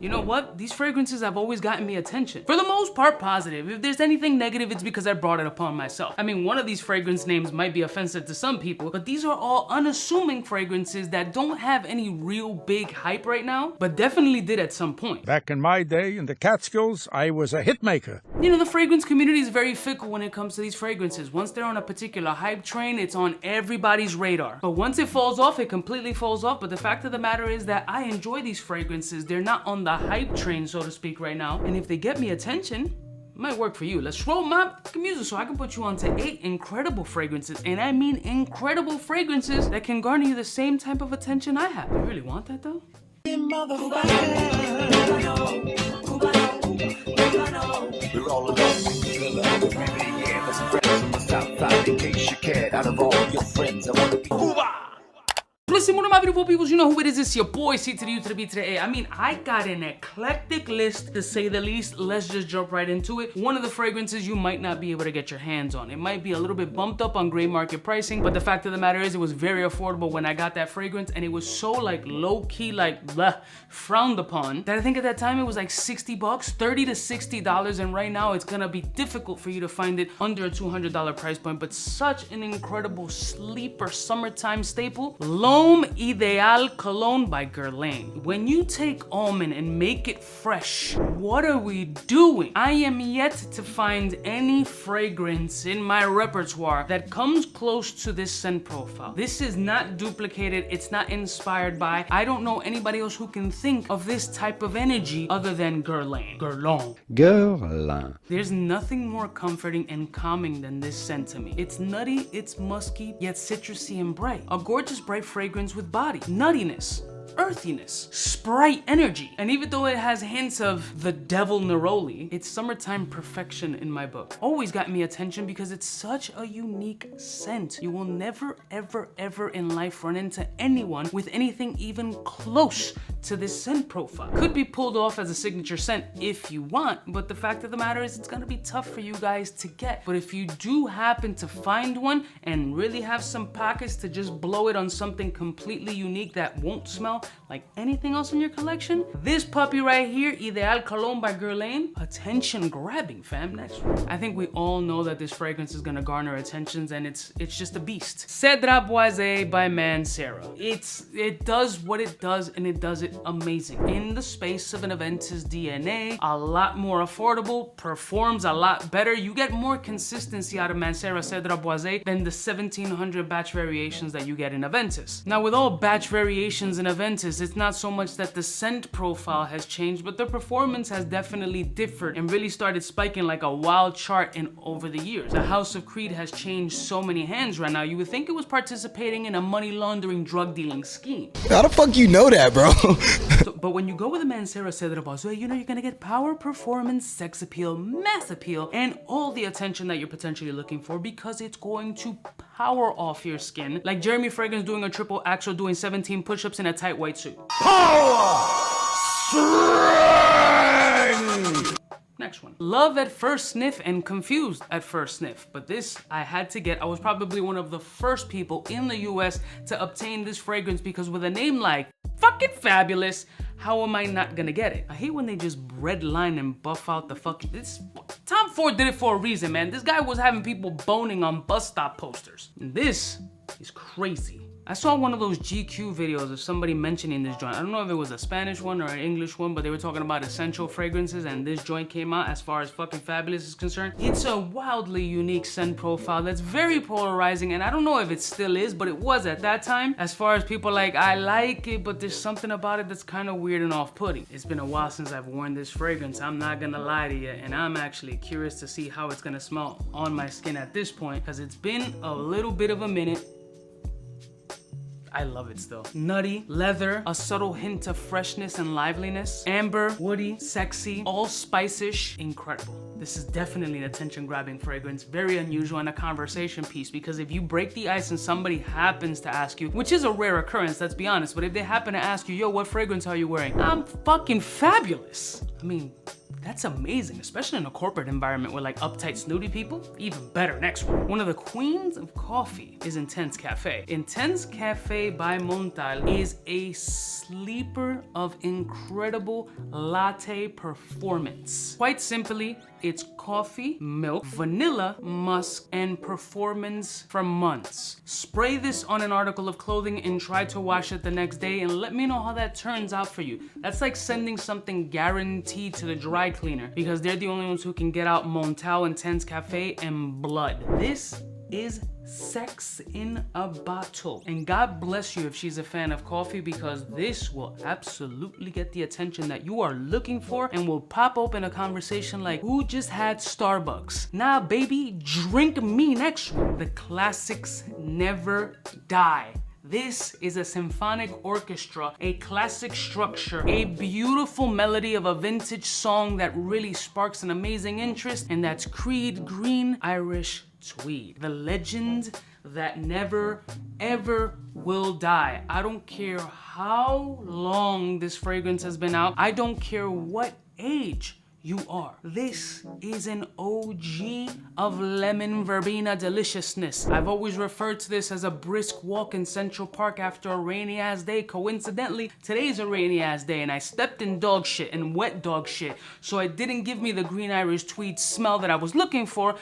You know what? These fragrances have always gotten me attention. For the most part, positive. If there's anything negative, it's because I brought it upon myself. I mean, one of these fragrance names might be offensive to some people, but these are all unassuming fragrances that don't have any real big hype right now, but definitely did at some point. Back in my day, in the Catskills, I was a hit maker. You know, the fragrance community is very fickle when it comes to these fragrances. Once they're on a particular hype train, it's on everybody's radar. But once it falls off, it completely falls off. But the fact of the matter is that I enjoy these fragrances. They're not on the hype train, so to speak, right now. And if they get me attention, it might work for you. Let's roll my music so I can put you onto 8 incredible fragrances. And I mean incredible fragrances that can garner you the same type of attention I have. You really want that though? We're all alone, yeah, that's friends from the south side. In case you cared, out of all your friends, I wanna be Cuba. Listen, one of my beautiful peoples, you know who it is. It's your boy, C to the U to the B to the A. I mean, I got an eclectic list, to say the least. Let's just jump right into it. One of the fragrances you might not be able to get your hands on. It might be a little bit bumped up on gray market pricing, but the fact of the matter is it was very affordable when I got that fragrance, and it was so like low-key, like frowned upon, that I think at that time it was like 60 bucks, $30 to $60, and right now it's gonna be difficult for you to find it under a $200 price point, but such an incredible sleeper summertime staple. 𝗙𝐿𝐒 Cologne by Guerlain. When you take almond and make it fresh, what are we doing? I am yet to find any fragrance in my repertoire that comes close to this scent profile. This is not duplicated, it's not inspired by. I don't know anybody else who can think of this type of energy other than Guerlain. Guerlain. There's nothing more comforting and calming than this scent to me. It's nutty, it's musky, yet citrusy and bright. A gorgeous bright fragrance with body, nuttiness, earthiness, Sprite energy. And even though it has hints of the devil neroli, it's summertime perfection in my book. Always got me attention because it's such a unique scent. You will never, ever, ever in life run into anyone with anything even close to this scent profile. Could be pulled off as a signature scent if you want, but the fact of the matter is it's gonna be tough for you guys to get. But if you do happen to find one and really have some pockets to just blow it on something completely unique that won't smell like anything else in your collection, this puppy right here, 𝗙𝐿𝐒 Cologne by Guerlain, attention grabbing, fam. Next one. I think we all know that this fragrance is gonna garner attentions, and it's just a beast. 𝗙𝗏 𝗙 by Mancera. It does what it does, and it does it amazing. In the space of an Aventus DNA, a lot more affordable, performs a lot better. You get more consistency out of Mancera 𝗙𝗏 𝗙 than the 1700 batch variations that you get in Aventus. Now, with all batch variations in Aventus, it's not so much that the scent profile has changed, but the performance has definitely differed and really started spiking like a wild chart over the years. The House of Creed has changed so many hands right now, you would think it was participating in a money laundering drug dealing scheme. How the fuck you know that, bro? But when you go with a Mancera 𝗙𝗏 𝗙, you know you're gonna get power, performance, sex appeal, mass appeal, and all the attention that you're potentially looking for, because it's going to power off your skin like Jeremy Fragrance doing a triple axel doing 17 push-ups in a tight white suit. Power! Strength! Next one. Love at first sniff and confused at first sniff. But this I had to get. I was probably one of the first people in the US to obtain this fragrance, because with a name like fucking Fabulous, how am I not gonna get it? I hate when they just redline and buff out the fucking... Tom Ford did it for a reason, man. This guy was having people boning on bus stop posters. And this is crazy. I saw one of those GQ videos of somebody mentioning this joint. I don't know if it was a Spanish one or an English one, but they were talking about essential fragrances, and this joint came out as far as fucking Fabulous is concerned. It's a wildly unique scent profile that's very polarizing, and I don't know if it still is, but it was at that time. As far as people like, I like it, but there's something about it that's kind of weird and off-putting. It's been a while since I've worn this fragrance, I'm not gonna lie to you, and I'm actually curious to see how it's gonna smell on my skin at this point, because it's been a little bit of a minute. I love it still. Nutty, leather, a subtle hint of freshness and liveliness, amber, woody, sexy, all spice-ish, incredible. This is definitely an attention-grabbing fragrance, very unusual, and a conversation piece, because if you break the ice and somebody happens to ask you, which is a rare occurrence, let's be honest, but if they happen to ask you, yo, what fragrance are you wearing? I'm fucking fabulous. I mean, That's amazing, especially in a corporate environment with like uptight, snooty people. Even better, next one. One of the queens of coffee is Intense Cafe. Intense Cafe by Montal is a sleeper of incredible latte performance. Quite simply, it's coffee, milk, vanilla, musk, and performance from months. Spray this on an article of clothing and try to wash it the next day and let me know how that turns out for you. That's like sending something guaranteed to the dry cleaner because they're the only ones who can get out Montal, Intense Cafe, and blood. This is sex in a bottle. And God bless you if she's a fan of coffee, because this will absolutely get the attention that you are looking for and will pop open a conversation like, who just had Starbucks? Nah, baby, drink me next one. The classics never die. This is a symphonic orchestra, a classic structure, a beautiful melody of a vintage song that really sparks an amazing interest, and that's Creed Green Irish Tweed. The legend that never, ever will die. I don't care how long this fragrance has been out. I don't care what age you are. This is an OG of lemon verbena deliciousness. I've always referred to this as a brisk walk in Central Park after a rainy ass day. Coincidentally, today's a rainy ass day and I stepped in dog shit and wet dog shit, so it didn't give me the Green Irish Tweed smell that I was looking for,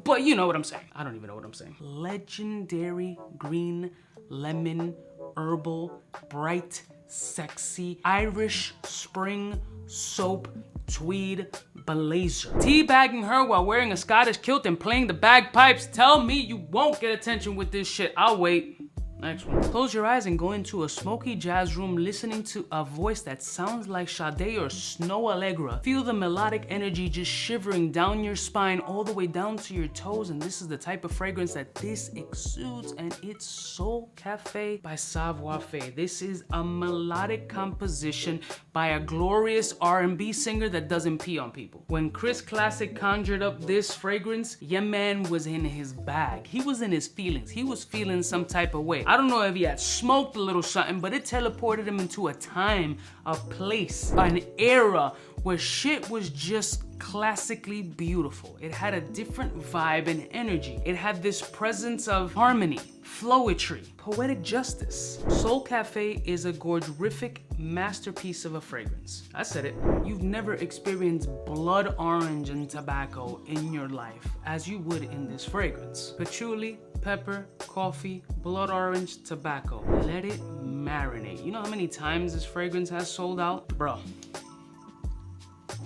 but you know what I'm saying. I don't even know what I'm saying. Legendary green lemon herbal bright sexy Irish spring soap tweed blazer. Teabagging her while wearing a Scottish kilt and playing the bagpipes. Tell me you won't get attention with this shit. I'll wait. Next one. Close your eyes and go into a smoky jazz room listening to a voice that sounds like Sade or Snow Allegra. Feel the melodic energy just shivering down your spine all the way down to your toes, and this is the type of fragrance that this exudes, and it's Soul Cafe by Savoir Faire. This is a melodic composition by a glorious R&B singer that doesn't pee on people. When Chris Classic conjured up this fragrance, your man was in his bag. He was in his feelings. He was feeling some type of way. I don't know if he had smoked a little something, but it teleported him into a time, a place, an era where shit was just classically beautiful. It had a different vibe and energy. It had this presence of harmony, flowetry, poetic justice. Soul Cafe is a gorgerific masterpiece of a fragrance. I said it. You've never experienced blood orange and tobacco in your life as you would in this fragrance. Patchouli, pepper, coffee, blood orange, tobacco. Let it marinate. You know how many times this fragrance has sold out? Bro,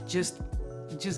just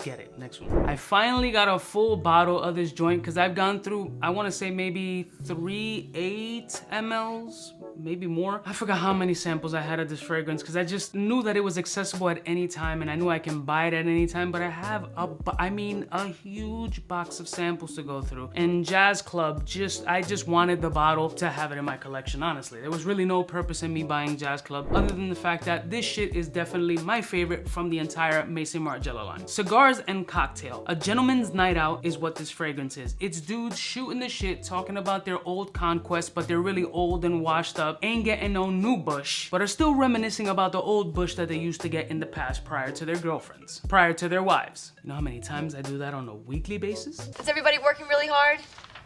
get it. Next one. I finally got a full bottle of this joint because I've gone through, I want to say maybe 3 8 mLs, maybe more. I forgot how many samples I had of this fragrance because I just knew that it was accessible at any time and I knew I can buy it at any time, but I have a huge box of samples to go through. And Jazz Club, I just wanted the bottle to have it in my collection, honestly. There was really no purpose in me buying Jazz Club other than the fact that this shit is definitely my favorite from the entire Maison Margiela line. Cigars and cocktail. A gentleman's night out is what this fragrance is. It's dudes shooting the shit, talking about their old conquests, but they're really old and washed up, ain't getting no new bush, but are still reminiscing about the old bush that they used to get in the past prior to their girlfriends, prior to their wives. You know how many times I do that on a weekly basis? Is everybody working really hard?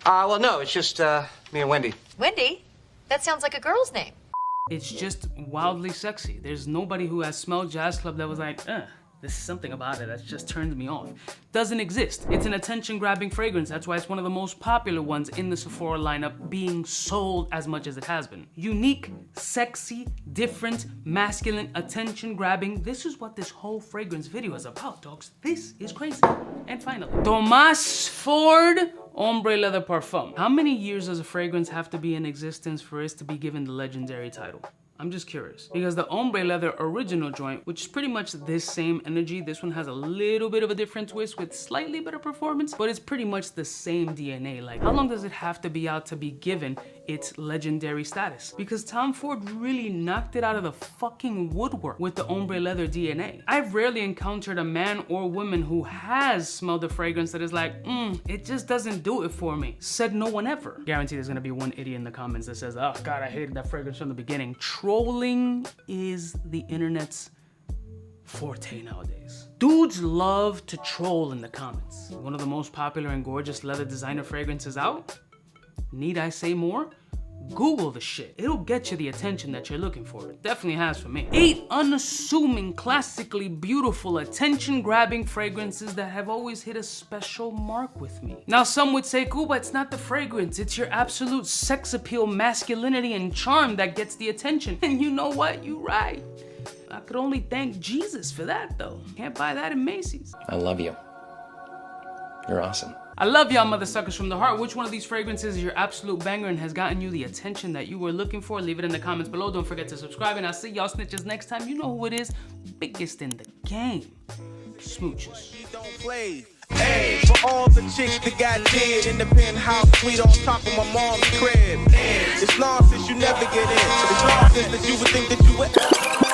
Well, no, it's just me and Wendy. Wendy? That sounds like a girl's name. It's just wildly sexy. There's nobody who has smelled Jazz Club that was like, there's something about it that just turns me off. Doesn't exist. It's an attention-grabbing fragrance. That's why it's one of the most popular ones in the Sephora lineup, being sold as much as it has been. Unique, sexy, different, masculine, attention-grabbing. This is what this whole fragrance video is about, dogs. This is crazy. And finally, Thomas Ford Ombre Leather Parfum. How many years does a fragrance have to be in existence for it to be given the legendary title? I'm just curious, because the Ombre Leather original joint, which is pretty much this same energy, this one has a little bit of a different twist with slightly better performance, but it's pretty much the same DNA. Like, how long does it have to be out to be given its legendary status? Because Tom Ford really knocked it out of the fucking woodwork with the Ombre Leather DNA. I've rarely encountered a man or woman who has smelled a fragrance that is like, it just doesn't do it for me. Said no one ever. Guarantee there's gonna be one idiot in the comments that says, oh God, I hated that fragrance from the beginning. Trolling is the internet's forte nowadays. Dudes love to troll in the comments. One of the most popular and gorgeous leather designer fragrances out? Need I say more? Google the shit. It'll get you the attention that you're looking for. It definitely has for me. 8 unassuming, classically beautiful, attention-grabbing fragrances that have always hit a special mark with me. Now, some would say, Cuba, it's not the fragrance, it's your absolute sex appeal, masculinity, and charm that gets the attention. And you know what? You're right. I could only thank Jesus for that, though. Can't buy that in Macy's. I love you. You're awesome. I love y'all mother suckers from the heart. Which one of these fragrances is your absolute banger and has gotten you the attention that you were looking for? Leave it in the comments below. Don't forget to subscribe, and I'll see y'all snitches next time. You know who it is. Biggest in the game. Smooches. Hey, for all the chicks that got dead in the penthouse suite on top of my mom's crib. It's nonsense, you never get in. It's nonsense that you would think that you would.